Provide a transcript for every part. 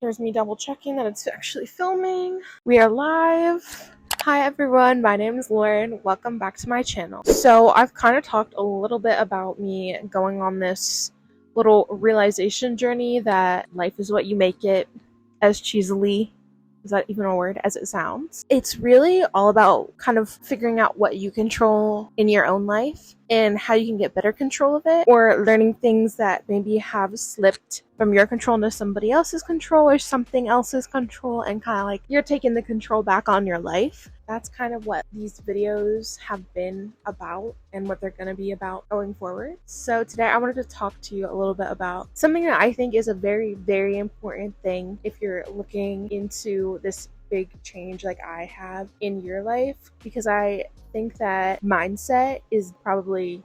There's me double checking that it's actually filming. We are live. Hi everyone, my name is Lauren. Welcome back to my channel. So I've kind of talked a little bit about me going on this little realization journey that life is what you make it, as cheesily, is that even a word, as it sounds. It's really all about kind of figuring out what you control in your own life and how you can get better control of it, or learning things that maybe have slipped from your control into somebody else's control or something else's control, and kind of like you're taking the control back on your life. That's kind of what these videos have been about and what they're going to be about going forward. So today I wanted to talk to you a little bit about something that I think is a very, very important thing if you're looking into this big change like I have in your life, because I think that mindset is probably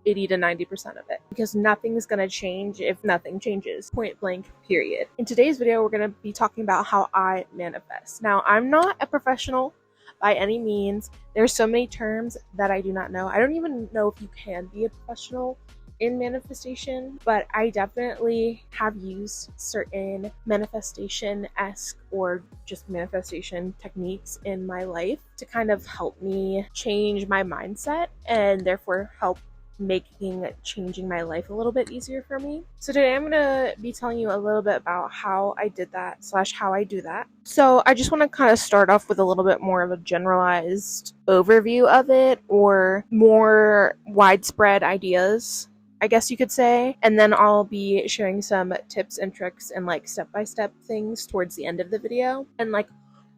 80 to 90% of it, because nothing is going to change if nothing changes, point blank, period. In today's video, we're going to be talking about how I manifest. Now, I'm not a professional by any means. There's so many terms that I do not know. I don't even know if you can be a professional in manifestation, but I definitely have used certain manifestation-esque or just manifestation techniques in my life to kind of help me change my mindset and therefore help making changing my life a little bit easier for me. So today I'm going to be telling you a little bit about how I did that / how I do that. So I just want to kind of start off with a little bit more of a generalized overview of it, or more widespread ideas, I guess you could say, and then I'll be sharing some tips and tricks and like step-by-step things towards the end of the video, and like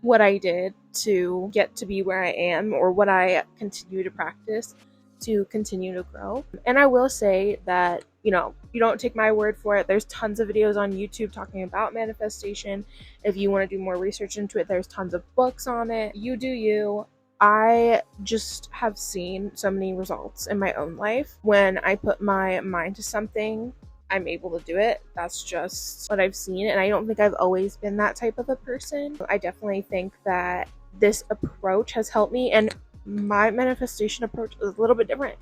what I did to get to be where I am, or what I continue to practice to continue to grow. And I will say that, you don't take my word for it. There's tons of videos on YouTube talking about manifestation. If you want to do more research into it, there's tons of books on it. You do you. I just have seen so many results in my own life. When I put my mind to something, I'm able to do it. That's just what I've seen. And I don't think I've always been that type of a person. I definitely think that this approach has helped me, and my manifestation approach is a little bit different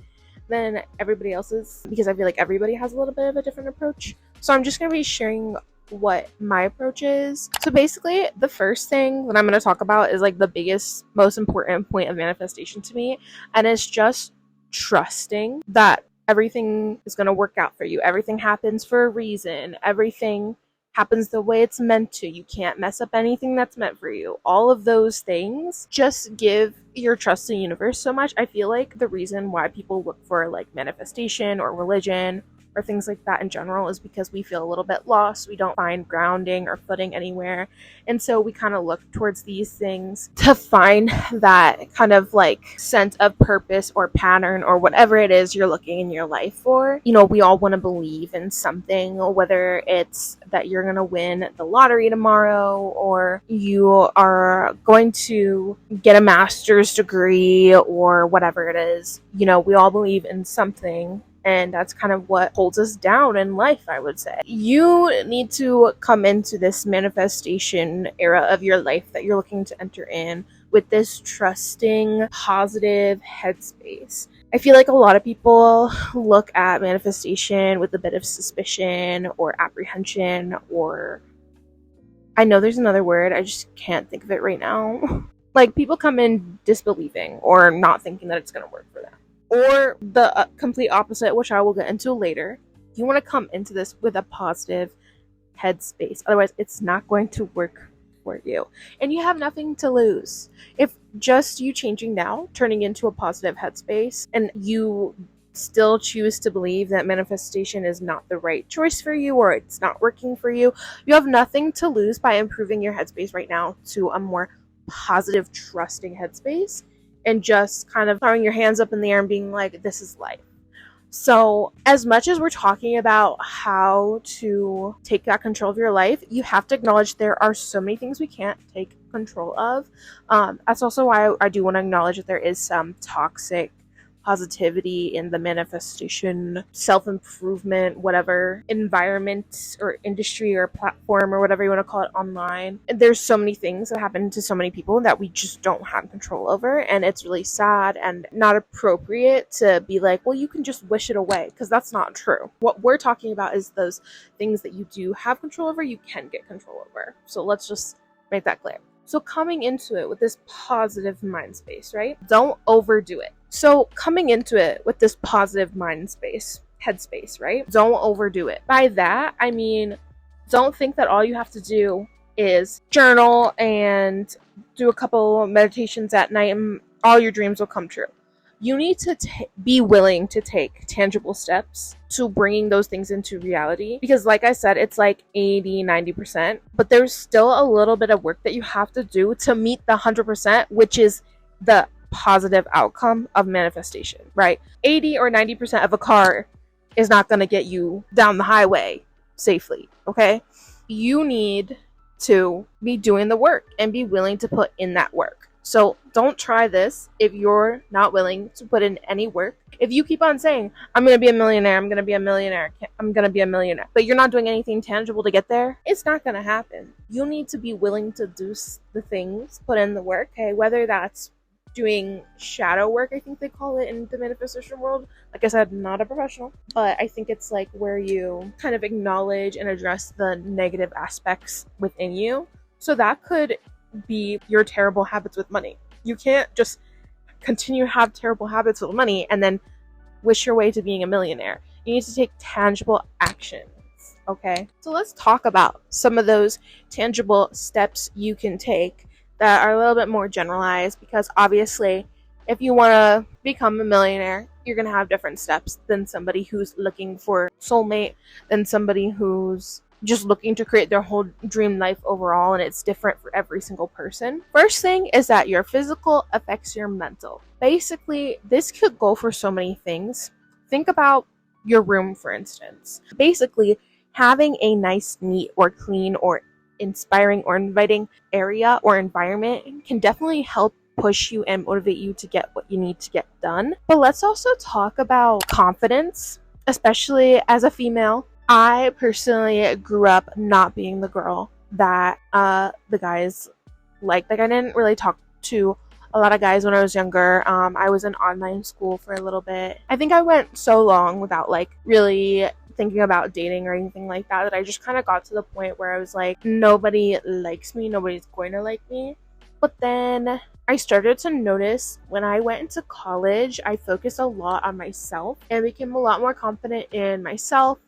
than everybody else's, because I feel like everybody has a little bit of a different approach. So I'm just going to be sharing what my approach is. So basically, the first thing that I'm going to talk about is like the biggest, most important point of manifestation to me, and it's just trusting that everything is going to work out for you. Everything happens for a reason. Everything happens the way it's meant to. You can't mess up anything that's meant for you. All of those things just give your trust in the universe so much. I feel like the reason why people look for like manifestation or religion or things like that in general is because we feel a little bit lost. We don't find grounding or footing anywhere. And so we kind of look towards these things to find that kind of like sense of purpose or pattern or whatever it is you're looking in your life for. We all want to believe in something, whether it's that you're going to win the lottery tomorrow, or you are going to get a master's degree, or whatever it is. We all believe in something. And that's kind of what holds us down in life, I would say. You need to come into this manifestation era of your life that you're looking to enter in with this trusting, positive headspace. I feel like a lot of people look at manifestation with a bit of suspicion or apprehension, or I know there's another word, I just can't think of it right now. Like, people come in disbelieving or not thinking that it's going to work for them. Or the complete opposite, which I will get into later. You want to come into this with a positive headspace. Otherwise, it's not going to work for you. And you have nothing to lose. If just you changing now, turning into a positive headspace, and you still choose to believe that manifestation is not the right choice for you, or it's not working for you, you have nothing to lose by improving your headspace right now to a more positive, trusting headspace. And just kind of throwing your hands up in the air and being like, this is life. So as much as we're talking about how to take back control of your life, you have to acknowledge there are so many things we can't take control of. That's also why I do want to acknowledge that there is some toxic positivity in the manifestation, self-improvement, whatever environment or industry or platform or whatever you want to call it online. And there's so many things that happen to so many people that we just don't have control over, and it's really sad and not appropriate to be like, well, you can just wish it away, because that's not true. What we're talking about is those things that you do have control over, you can get control over. So let's just make that clear. So coming into it with this positive mind space, right? Don't overdo it. So coming into it with this positive mind space, headspace, right? Don't overdo it. By that, I mean, don't think that all you have to do is journal and do a couple meditations at night and all your dreams will come true. You need to be willing to take tangible steps to bringing those things into reality, because like I said, it's like 80-90%, but there's still a little bit of work that you have to do to meet the 100%, which is the positive outcome of manifestation, right? 80 or 90% of a car is not going to get you down the highway safely, okay? You need to be doing the work and be willing to put in that work. So don't try this if you're not willing to put in any work. If you keep on saying, I'm going to be a millionaire, I'm going to be a millionaire, I'm going to be a millionaire, but you're not doing anything tangible to get there, it's not going to happen. You need to be willing to do the things, put in the work, okay? Whether that's doing shadow work, I think they call it in the manifestation world. Like I said, not a professional, but I think it's like where you kind of acknowledge and address the negative aspects within you. So that could be your terrible habits with money. You can't just continue to have terrible habits with money and then wish your way to being a millionaire. You need to take tangible actions, okay? So let's talk about some of those tangible steps you can take that are a little bit more generalized, because obviously if you want to become a millionaire, you're going to have different steps than somebody who's looking for soulmate, than somebody who's just looking to create their whole dream life overall, and it's different for every single person. First thing is that your physical affects your mental. Basically, this could go for so many things. Think about your room, for instance. Basically, having a nice, neat, or clean, or inspiring, or inviting area or environment can definitely help push you and motivate you to get what you need to get done. But let's also talk about confidence, especially as a female. I personally grew up not being the girl that the guys liked. Like, I didn't really talk to a lot of guys when I was younger. I was in online school for a little bit. I think I went so long without like really thinking about dating or anything like that, that I just kind of got to the point where I was like, nobody likes me, nobody's going to like me. But then I started to notice when I went into college, I focused a lot on myself and became a lot more confident in myself,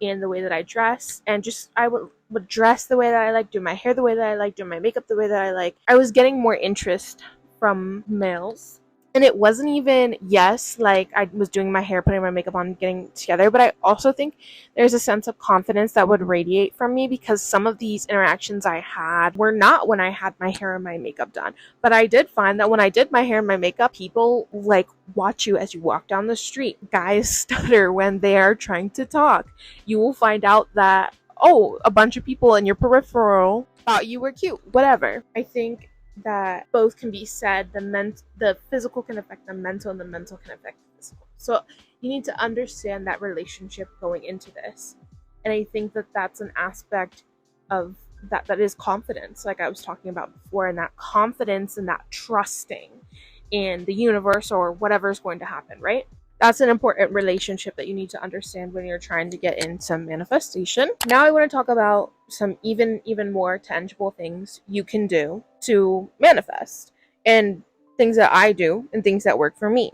in the way that I dress, and just I would dress the way that I like, do my hair the way that I like, do my makeup the way that I like. I was getting more interest from males. And it wasn't even, yes, like I was doing my hair, putting my makeup on, getting together, but I also think there's a sense of confidence that would radiate from me, because some of these interactions I had were not when I had my hair and my makeup done. But I did find that when I did my hair and my makeup, people like watch you as you walk down the street. Guys stutter when they are trying to talk. You will find out that, oh, a bunch of people in your peripheral thought you were cute, whatever. I think that both can be said. The physical can affect the mental, and the mental can affect the physical. So you need to understand that relationship going into this. And I think that that's an aspect of that is confidence, like I was talking about before, and that confidence and that trusting in the universe or whatever is going to happen, right? That's an important relationship that you need to understand when you're trying to get into manifestation. Now I want to talk about some even more tangible things you can do to manifest, and things that I do and things that work for me.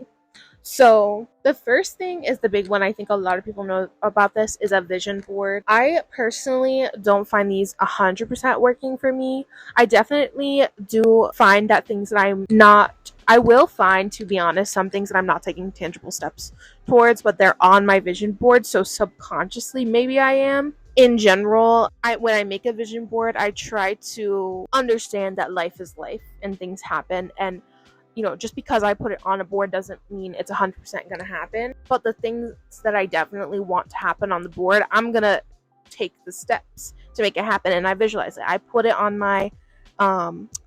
So the first thing is the big one. I think a lot of people know about this, is a vision board. I personally don't find these 100% working for me. I definitely do find that things that I will find, to be honest, some things that I'm not taking tangible steps towards, but they're on my vision board. So subconsciously, maybe I am. In general, when I make a vision board, I try to understand that life is life and things happen. And just because I put it on a board doesn't mean it's 100% going to happen. But the things that I definitely want to happen on the board, I'm going to take the steps to make it happen. And I visualize it. I put it on my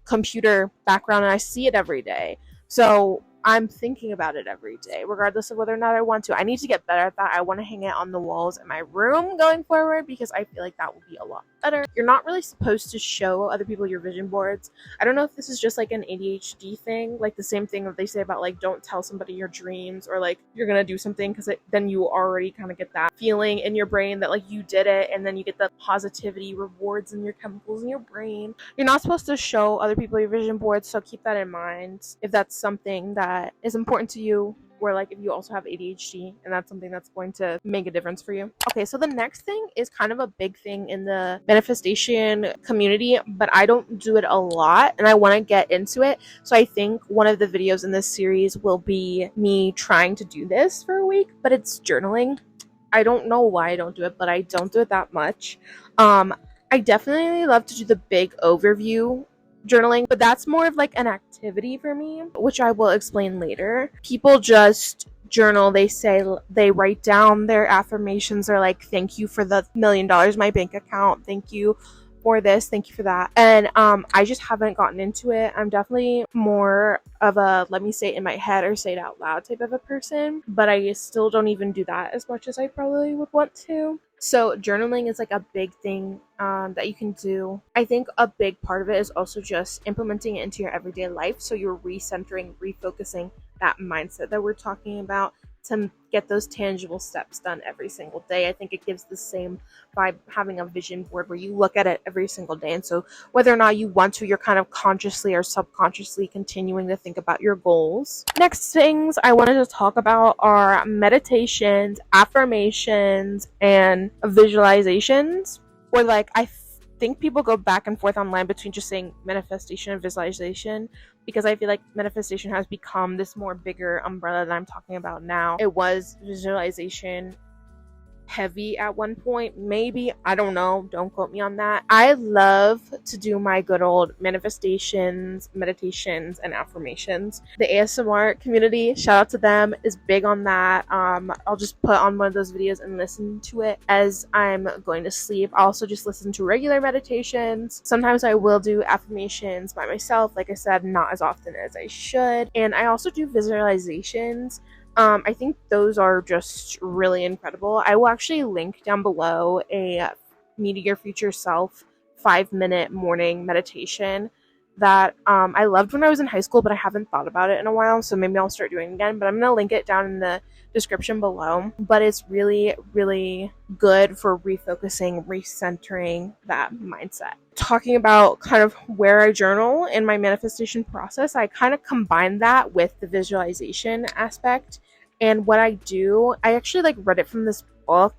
computer background and I see it every day. So I'm thinking about it every day, regardless of whether or not I want to. I need to get better at that. I want to hang it on the walls in my room going forward because I feel like that will be a lot better. You're not really supposed to show other people your vision boards. I don't know if this is just like an ADHD thing, like the same thing that they say about like don't tell somebody your dreams or like you're gonna do something, because then you already kind of get that feeling in your brain that like you did it, and then you get the positivity rewards in your chemicals in your brain. You're not supposed to show other people your vision boards, so keep that in mind if that's something that is important to you, or like if you also have ADHD and that's something that's going to make a difference for you. Okay, so the next thing is kind of a big thing in the manifestation community, but I don't do it a lot and I want to get into it. So I think one of the videos in this series will be me trying to do this for a week, but it's journaling. I don't know why I don't do it, but I don't do it that much. I definitely love to do the big overview journaling, but that's more of like an activity for me, which I will explain later. People just journal. They write down their affirmations. They're like, thank you for the $1 million in my bank account, thank you for this, thank you for that. And I just haven't gotten into it. I'm definitely more of a let me say it in my head or say it out loud type of a person, but I still don't even do that as much as I probably would want to. So journaling is like a big thing that you can do. I think a big part of it is also just implementing it into your everyday life. So you're recentering, refocusing that mindset that we're talking about to get those tangible steps done every single day. I think it gives the same vibe having a vision board where you look at it every single day. And so whether or not you want to, you're kind of consciously or subconsciously continuing to think about your goals. Next things I wanted to talk about are meditations, affirmations, and visualizations. Or like I think people go back and forth online between just saying manifestation and visualization, because I feel like manifestation has become this more bigger umbrella that I'm talking about now. It was visualization heavy at one point, maybe, I don't know, don't quote me on that. I love to do my good old manifestations, meditations, and affirmations. The ASMR community, shout out to them, is big on that. I'll just put on one of those videos and listen to it as I'm going to sleep. I also just listen to regular meditations. Sometimes I will do affirmations by myself, like I said, not as often as I should. And I also do visualizations. I think those are just really incredible. I will actually link down below a Meet Your Future Self 5-minute morning meditation that I loved when I was in high school, but I haven't thought about it in a while, so maybe I'll start doing it again. But I'm going to link it down in the description below. But it's really, really good for refocusing, recentering that mindset. Talking about kind of where I journal in my manifestation process, I kind of combine that with the visualization aspect. And what I do, I actually like read it from this book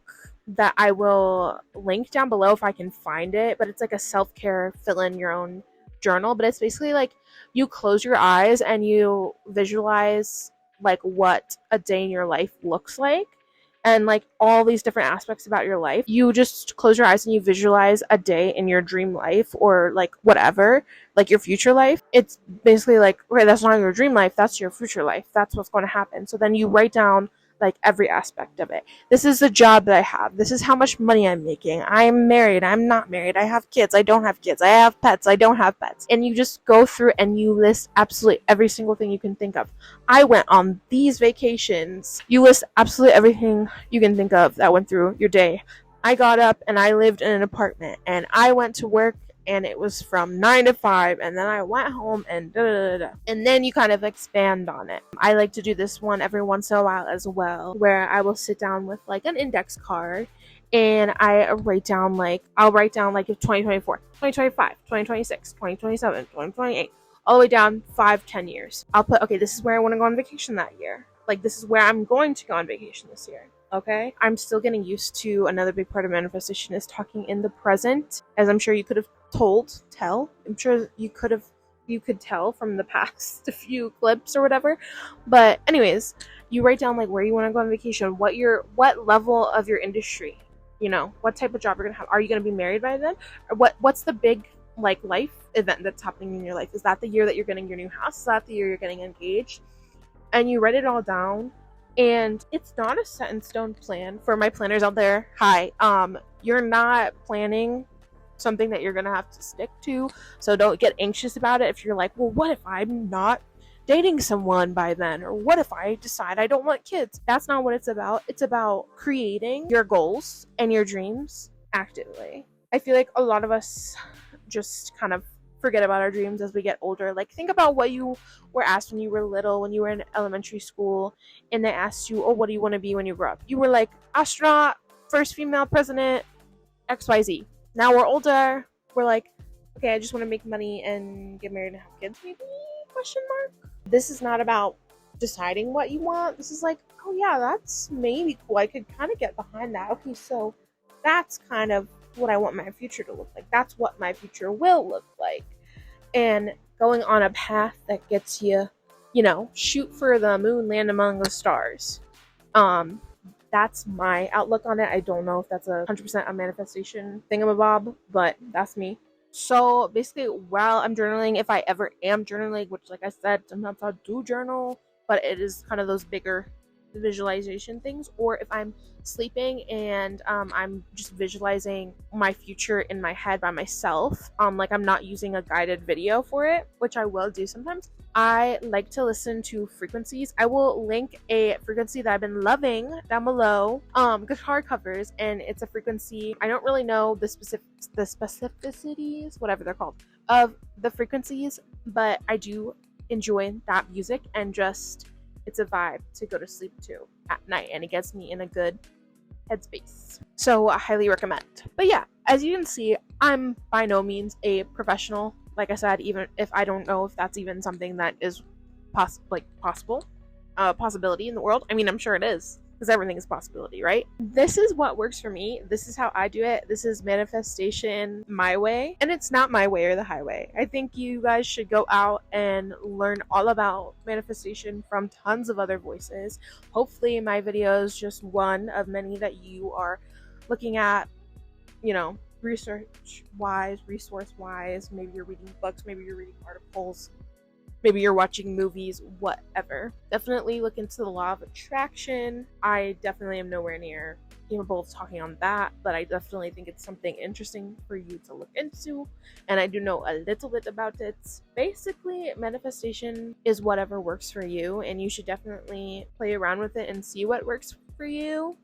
that I will link down below if I can find it, but it's like a self-care fill in your own journal. But it's basically like you close your eyes and you visualize like what a day in your life looks like, and like all these different aspects about your life. You just close your eyes and you visualize a day in your dream life, or like whatever, like your future life. It's basically like, okay, that's not your dream life, that's your future life, that's what's going to happen. So then you write down like every aspect of it. This is the job that I have, this is how much money I'm making, I'm married, I'm not married, I have kids, I don't have kids, I have pets, I don't have pets. And you just go through and you list absolutely every single thing you can think of. I went on these vacations. You list absolutely everything you can think of that went through your day. I got up and I lived in an apartment, and I went to work and it was from 9 to 5, and then I went home and da da da da. And then you kind of expand on it. I like to do this one every once in a while as well, where I will sit down with like an index card and I'll write down like if 2024, 2025, 2026, 2027, 2028, all the way down 5-10 years. I'll put, okay, this is where I want to go on vacation that year. Like, this is where I'm going to go on vacation this year. Okay, I'm still getting used to another big part of manifestation is talking in the present, as I'm sure you could have I'm sure you could tell from the past a few clips or whatever. But anyways, you write down like where you want to go on vacation, what level of your industry, you know, what type of job you're gonna have. Are you gonna be married by then? Or what's the big like life event that's happening in your life? Is that the year that you're getting your new house? Is that the year you're getting engaged? And you write it all down. And it's not a set in stone plan. For my planners out there, hi, you're not planning something that you're gonna have to stick to, so don't get anxious about it if you're like, well, what if I'm not dating someone by then? Or what if I decide I don't want kids? That's not what it's about. It's about creating your goals and your dreams actively. I feel like a lot of us just kind of forget about our dreams as we get older. Like, think about what you were asked when you were little, when you were in elementary school, and they asked you, oh, what do you want to be when you grow up? You were like, astronaut, first female president, XYZ. Now we're older, we're like, okay, I just want to make money and get married and have kids, maybe? Question mark. This is not about deciding what you want. This is like, oh yeah, that's maybe cool. I could kind of get behind that. Okay, so that's kind of what I want my future to look like. That's what my future will look like. And going on a path that gets you, shoot for the moon, land among the stars. That's my outlook on it. I don't know if that's 100% a manifestation thingamabob, but that's me. So basically, while I'm journaling, if I ever am journaling, which, like I said, sometimes I do journal, but it is kind of those bigger visualization things, or if I'm sleeping and I'm just visualizing my future in my head by myself, like I'm not using a guided video for it, which I will do sometimes. I like to listen to frequencies. I will link a frequency that I've been loving down below, guitar covers, and it's a frequency. I don't really know the specificities, whatever they're called, of the frequencies, but I do enjoy that music, and just it's a vibe to go to sleep to at night, and it gets me in a good headspace. So I highly recommend. But yeah, as you can see, I'm by no means a professional. Like I said, even if I don't know if that's even something that is possibility in the world. I mean, I'm sure it is, because everything is possibility, right? This is what works for me. This is how I do it. This is manifestation my way, and it's not my way or the highway. I think you guys should go out and learn all about manifestation from tons of other voices. Hopefully my video is just one of many that you are looking at, research wise, resource wise. Maybe you're reading books, maybe you're reading articles, maybe you're watching movies, whatever. Definitely look into the law of attraction. I definitely am nowhere near capable of talking on that, but I definitely think it's something interesting for you to look into, and I do know a little bit about it. Basically, manifestation is whatever works for you, and you should definitely play around with it and see what works for you,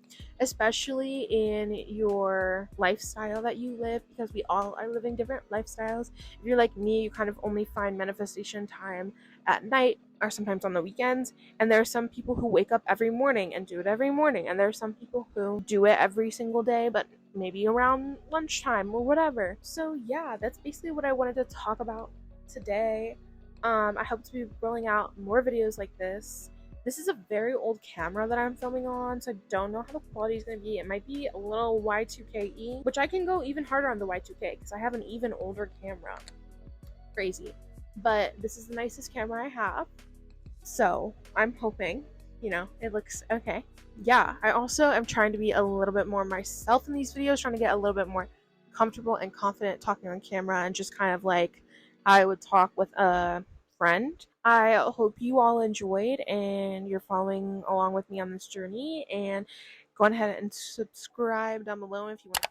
especially in your lifestyle that you live, because we all are living different lifestyles. If you're like me, you kind of only find manifestation time at night or sometimes on the weekends, and there are some people who wake up every morning and do it every morning, and there are some people who do it every single day, but maybe around lunchtime or whatever. So yeah, that's basically what I wanted to talk about today. I hope to be rolling out more videos like this. This is a very old camera that I'm filming on, so I don't know how the quality is going to be. It might be a little Y2K-y, which I can go even harder on the Y2K because I have an even older camera. Crazy. But this is the nicest camera I have, so I'm hoping, it looks okay. Yeah, I also am trying to be a little bit more myself in these videos, trying to get a little bit more comfortable and confident talking on camera, and just kind of like I would talk with a friend. I hope you all enjoyed and you're following along with me on this journey, and go ahead and subscribe down below if you want to